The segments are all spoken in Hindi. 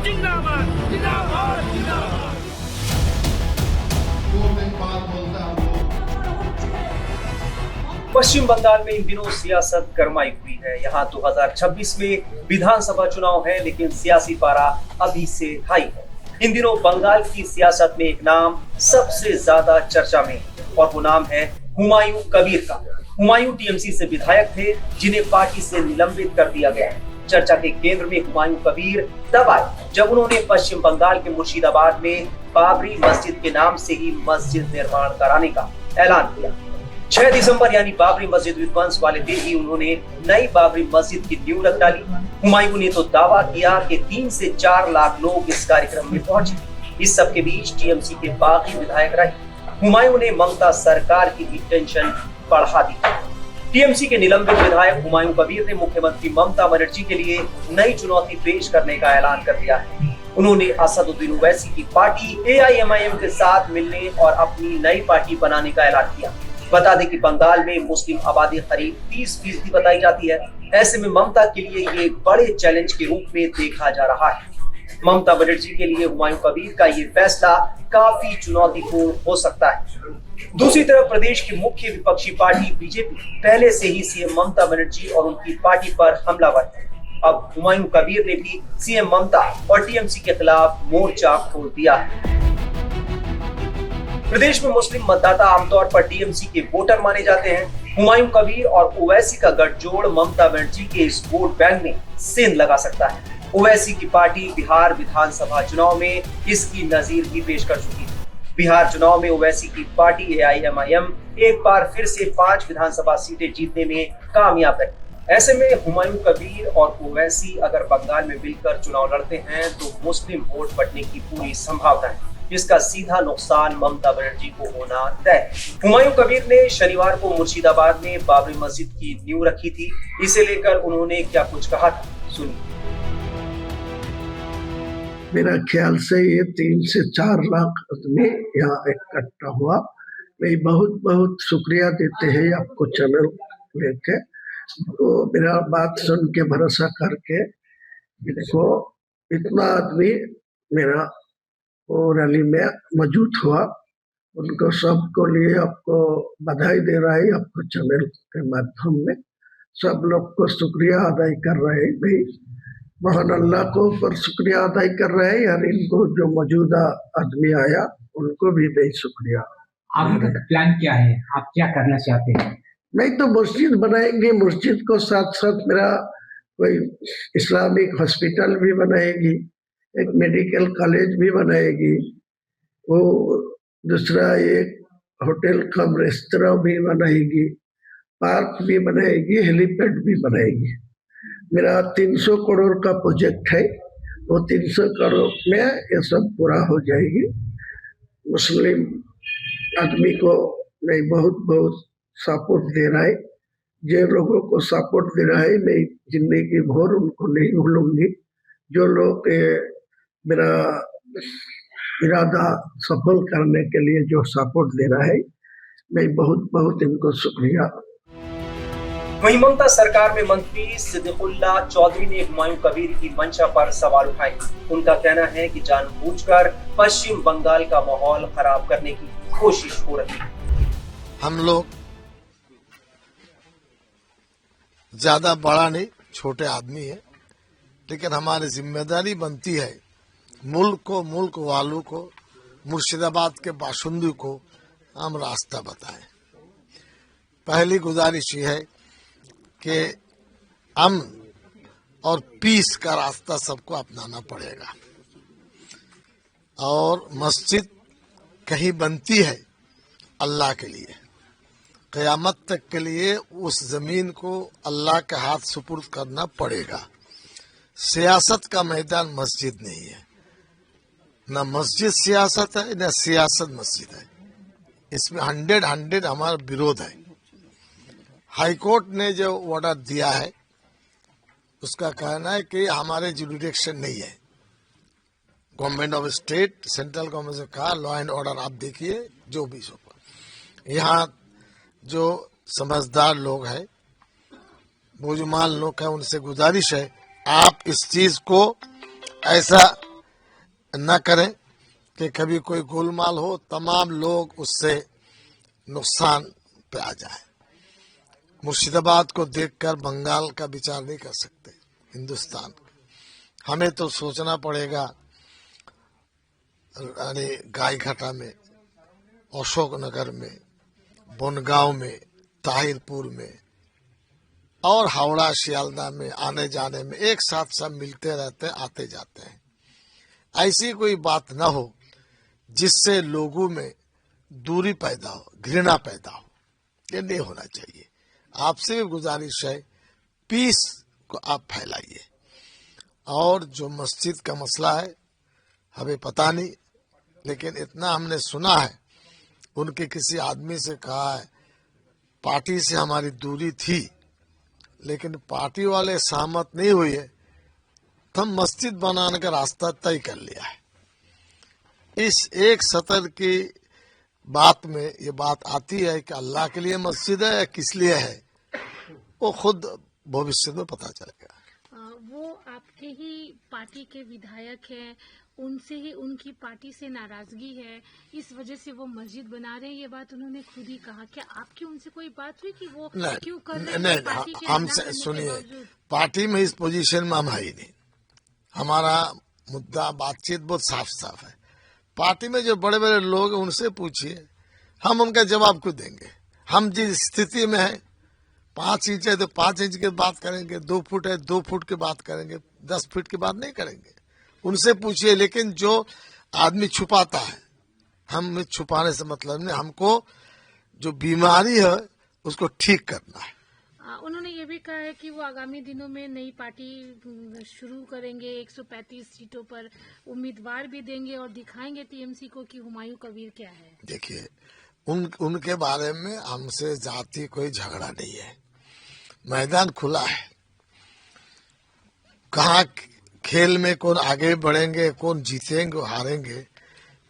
जिंदाबाद जिंदाबाद जिंदाबाद। पश्चिम बंगाल में इन दिनों सियासत गरमाई हुई है। यहाँ 2026 में विधानसभा चुनाव है, लेकिन सियासी पारा अभी से हाई है। इन दिनों बंगाल की सियासत में एक नाम सबसे ज्यादा चर्चा में है और वो नाम है हुमायूं कबीर का। हुमायूं टीएमसी से विधायक थे, जिन्हें पार्टी से निलंबित कर दिया गया है। चर्चा के केंद्र में हुमायूं कबीर तब आए जब उन्होंने पश्चिम बंगाल के मुर्शिदाबाद में बाबरी मस्जिद के नाम से ही मस्जिद निर्माण कराने का ऐलान किया। 6 दिसंबर यानी बाबरी मस्जिद विध्वंस वाले दिन ही उन्होंने नई बाबरी मस्जिद की नींव रख डाली। हुमायूं ने तो दावा किया कि 3 से 4 लाख लोग इस कार्यक्रम में पहुंचे। इस सब के बीच टीएमसी के बागी विधायक रहे। हुमायूं ने ममता सरकार की भी टेंशन बढ़ा दी। टीएमसी के निलंबित विधायक हुमायूं कबीर ने मुख्यमंत्री ममता बनर्जी के लिए नई चुनौती पेश करने का ऐलान कर दिया है। उन्होंने असदुद्दीन ओवैसी की पार्टी एआईएमआईएम के साथ मिलने और अपनी नई पार्टी बनाने का ऐलान किया। बता दें कि बंगाल में मुस्लिम आबादी करीब 30% बताई जाती है। ऐसे में ममता के लिए ये एक बड़े चैलेंज के रूप में देखा जा रहा है। ममता बनर्जी के लिए हुमायूं कबीर का ये फैसला काफी चुनौतीपूर्ण हो सकता है। दूसरी तरफ प्रदेश की मुख्य विपक्षी पार्टी बीजेपी पहले से ही सीएम ममता बनर्जी और उनकी पार्टी पर हमलावर है। अब हुमायूं कबीर ने भी सीएम ममता और टीएमसी के खिलाफ मोर्चा खोल दिया है। प्रदेश में मुस्लिम मतदाता आमतौर पर टीएमसी के वोटर माने जाते हैं। हुमायूं कबीर और ओवैसी का गठजोड़ ममता बनर्जी के इस वोट बैंक में सेंध लगा सकता है। ओवैसी की पार्टी बिहार विधानसभा चुनाव में इसकी नजीर भी पेश कर चुकी है। बिहार चुनाव में ओवैसी की पार्टी एआईएमआईएम एक बार फिर से 5 विधानसभा सीटें जीतने में कामयाब रही। ऐसे में हुमायूं कबीर और ओवैसी अगर बंगाल में मिलकर चुनाव लड़ते हैं तो मुस्लिम वोट बढ़ने की पूरी संभावना है, जिसका सीधा नुकसान ममता बनर्जी को होना तय। हुमायूं कबीर ने शनिवार को मुर्शिदाबाद में बाबरी मस्जिद की नींव रखी थी। इसे लेकर उन्होंने क्या कुछ कहा था, सुनिए। मेरा ख्याल से ये 3 से 4 लाख आदमी यहाँ इकट्ठा हुआ। मैं बहुत बहुत शुक्रिया देते हैं आपको चैनल लेके, तो मेरा बात सुन के भरोसा करके देखो इतना आदमी मेरा वो रैली में मौजूद हुआ। उनको सबको लिए आपको बधाई दे रहा है, आपको चैनल के माध्यम में सब लोग को शुक्रिया अदा कर रहे हैं। भाई मोहन अल्लाह को पर शुक्रिया अदा कर रहे हैं और इनको जो मौजूदा आदमी आया उनको भी भाई शुक्रिया। आगे का प्लान क्या है, आप क्या करना चाहते हैं? मैं तो मस्जिद बनाएंगे, मस्जिद को साथ साथ मेरा कोई इस्लामिक हॉस्पिटल भी बनाएगी, एक मेडिकल कॉलेज भी बनाएगी, वो दूसरा एक होटल कम रेस्तरां भी बनाएगी, पार्क भी बनाएगी, हेलीपैड भी बनाएगी। मेरा 300 करोड़ का प्रोजेक्ट है, वो 300 करोड़ में ये सब पूरा हो जाएगी। मुस्लिम आदमी को मैं बहुत बहुत सपोर्ट दे रहा है। जो लोगों को सपोर्ट दे रहा है मैं जिंदगी भर उनको नहीं भूलूंगी। जो लोग मेरा इरादा सफल करने के लिए जो सपोर्ट दे रहा है, मैं बहुत बहुत इनको शुक्रिया। वहीं ममता सरकार में मंत्री सिद्दीकुल्ला चौधरी ने हुमायूं कबीर की मंशा पर सवाल उठाए। उनका कहना है कि जानबूझकर पश्चिम बंगाल का माहौल खराब करने की कोशिश हो रही है। हम लोग ज्यादा बड़ा नहीं, छोटे आदमी है, लेकिन हमारी जिम्मेदारी बनती है मुल्क को, मुल्क वालों को, मुर्शिदाबाद के बाशिंदों को हम रास्ता बताएं। पहली गुजारिश ये है कि अमन और पीस का रास्ता सबको अपनाना पड़ेगा। और मस्जिद कहीं बनती है अल्लाह के लिए, क़यामत तक के लिए उस जमीन को अल्लाह के हाथ सुपुर्द करना पड़ेगा। सियासत का मैदान मस्जिद नहीं है, न मस्जिद सियासत है न सियासत मस्जिद है। इसमें 100 हमारा विरोध है। हाईकोर्ट ने जो ऑर्डर दिया है उसका कहना है कि हमारे जुरिडिक्शन नहीं है। Government of state, central government से कहा लॉ एंड ऑर्डर आप देखिए जो भी सो। यहाँ जो समझदार लोग हैं, बुजुर्ग लोग हैं, उनसे गुजारिश है आप इस चीज को ऐसा न करें कि कभी कोई गोलमाल हो, तमाम लोग उससे नुकसान पे आ जाए। मुर्शिदाबाद को देखकर बंगाल का विचार नहीं कर सकते, हिंदुस्तान। हमें तो सोचना पड़ेगा यानी गायघाटा में, अशोकनगर में, बनगांव में, ताहिरपुर में और हावड़ा शियालदा में आने जाने में एक साथ सब मिलते रहते हैं, आते जाते हैं। ऐसी कोई बात न हो जिससे लोगों में दूरी पैदा हो, घृणा पैदा हो। ये नहीं होना चाहिए। आपसे भी गुजारिश है, पीस को आप फैलाइए। और जो मस्जिद का मसला है, हमें पता नहीं, लेकिन इतना हमने सुना है, उनके किसी आदमी से कहा है पार्टी से हमारी दूरी थी, लेकिन पार्टी वाले सहमत नहीं हुए तो हम मस्जिद बनाने का रास्ता तय कर लिया है। इस एक सतर की बात में ये बात आती है कि अल्लाह के लिए मस्जिद है या किस लिए है, वो खुद भविष्य में पता चलेगा। वो आपके ही पार्टी के विधायक हैं, उनसे ही उनकी पार्टी से नाराजगी है, इस वजह से वो मस्जिद बना रहे हैं, ये बात उन्होंने खुद ही कहा। क्या आपकी उनसे कोई बात हुई कि वो क्यों कर रहे हैं? नहीं, हमसे सुनिए, पार्टी में इस पोजीशन में हम है ही नहीं। हमारा मुद्दा बातचीत बहुत साफ साफ है। पार्टी में जो बड़े बड़े लोग हैं उनसे पूछिए, हम उनका जवाब क्यों देंगे। हम जिस स्थिति में है, 5 इंच है तो 5 इंच की बात करेंगे, 2 फुट है 2 फुट की बात करेंगे, 10 फीट की बात नहीं करेंगे। उनसे पूछिए। लेकिन जो आदमी छुपाता है, हम छुपाने से मतलब नहीं, हमको जो बीमारी है उसको ठीक करना है। उन्होंने ये भी कहा है कि वो आगामी दिनों में नई पार्टी शुरू करेंगे, 135 सीटों पर उम्मीदवार भी देंगे और दिखाएंगे टीएमसी को कि हुमायूं कबीर क्या है। देखिए, उनके बारे में हमसे जाति कोई झगड़ा नहीं है, मैदान खुला है। कहाँ खेल में कौन आगे बढ़ेंगे, कौन जीतेंगे हारेंगे,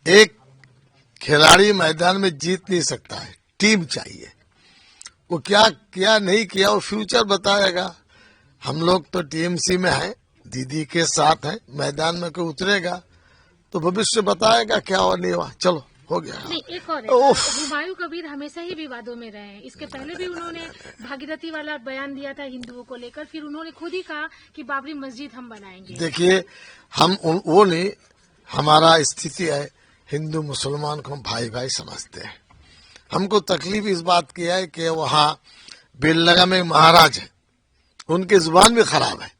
एक खिलाड़ी मैदान में जीत नहीं सकता है, टीम चाहिए। वो क्या किया नहीं किया वो फ्यूचर बताएगा। हम लोग तो टीएमसी में हैं, दीदी के साथ हैं, मैदान में कोई उतरेगा तो भविष्य बताएगा क्या और नहीं हुआ। चलो हो गया। नहीं, एक और है, हुमायूं कबीर हमेशा ही विवादों में रहे हैं। इसके पहले भी उन्होंने भागीरथी वाला बयान दिया था हिंदुओं को लेकर, फिर उन्होंने खुद ही कहा कि बाबरी मस्जिद हम बनाएंगे। देखिए, हम वो नहीं, हमारा स्थिति है हिंदू मुसलमान को हम भाई भाई समझते हैं। हमको तकलीफ इस बात की है कि वहाँ बेललगा में महाराज है, उनकी जुबान भी खराब है।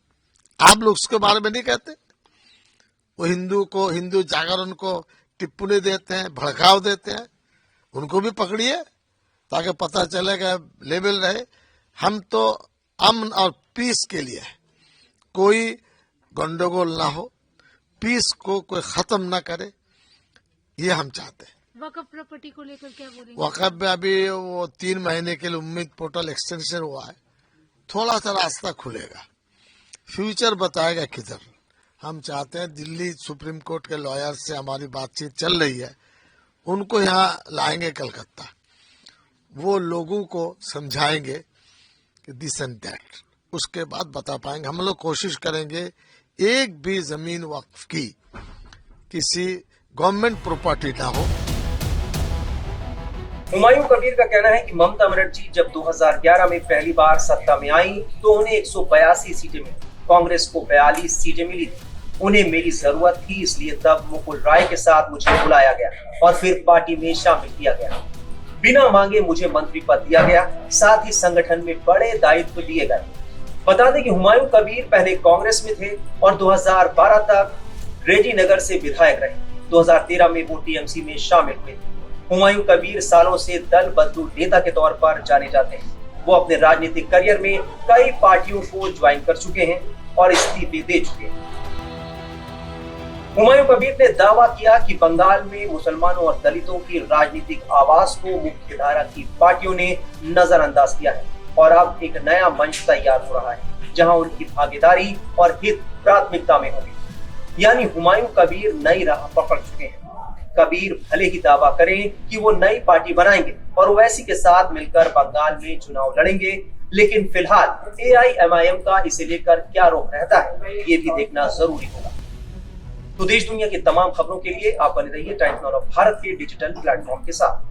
आप लोग उसके बारे में नहीं कहते। वो हिंदू जागरण को टिप्पणी देते हैं, भड़काव देते हैं, उनको भी पकड़िए ताकि पता चलेगा, लेवल रहे। हम तो अमन और पीस के लिए, कोई गंडगोल ना हो, पीस को कोई खत्म ना करे, ये हम चाहते हैं। वक़्फ़ प्रॉपर्टी को लेकर क्या बोलेंगे? वक़्फ़ में अभी वो 3 महीने के लिए उम्मीद पोर्टल एक्सटेंशन हुआ है, थोड़ा सा रास्ता खुलेगा, फ्यूचर बताएगा किधर। हम चाहते हैं, दिल्ली सुप्रीम कोर्ट के लॉयर से हमारी बातचीत चल रही है, उनको यहाँ लाएंगे कलकत्ता, वो लोगों को समझाएंगे कि दिस एंड दैट, उसके बाद बता पाएंगे। हम लोग कोशिश करेंगे एक भी जमीन वक्फ की किसी गवर्नमेंट प्रॉपर्टी ना हो। हुमायूं कबीर का कहना है कि ममता बनर्जी जब 2011 में पहली बार सत्ता में आई तो उन्हें 182 सीटें मिली, कांग्रेस को 42 सीटें मिली थी। उन्हें मेरी जरूरत थी, इसलिए तब मुकुल राय के साथ मुझे बुलाया गया और फिर पार्टी में शामिल किया गया। बिना मांगे मुझे मंत्री पद दिया गया, साथ ही संगठन में बड़े दायित्व दिए गए। बता दें कि हुमायूं कबीर पहले कांग्रेस में थे और 2012 तक रेड्डी नगर से विधायक रहे। 2013 में वो टीएमसी में शामिल हुए थे। हुमायूं कबीर सालों से दल बदलू नेता के तौर पर जाने जाते हैं। वो अपने राजनीतिक करियर में कई पार्टियों को ज्वाइन कर चुके हैं और इस्तीफे दे चुके हैं। हुमायूं कबीर ने दावा किया कि बंगाल में मुसलमानों और दलितों की राजनीतिक आवाज को मुख्यधारा की पार्टियों ने नजरअंदाज किया है और अब एक नया मंच तैयार हो रहा है जहां उनकी भागीदारी और हित प्राथमिकता में होगी। यानी हुमायूं कबीर नई राह पकड़ चुके हैं। कबीर भले ही दावा करें कि वो नई पार्टी बनाएंगे और ओवैसी के साथ मिलकर बंगाल में चुनाव लड़ेंगे, लेकिन फिलहाल एआईएमआईएम का इसे लेकर क्या रुख रहता है, ये भी देखना जरूरी होगा। तो देश दुनिया की तमाम खबरों के लिए आप बने रहिए टाइम्स नाउ ऑफ भारत के डिजिटल प्लेटफॉर्म के साथ।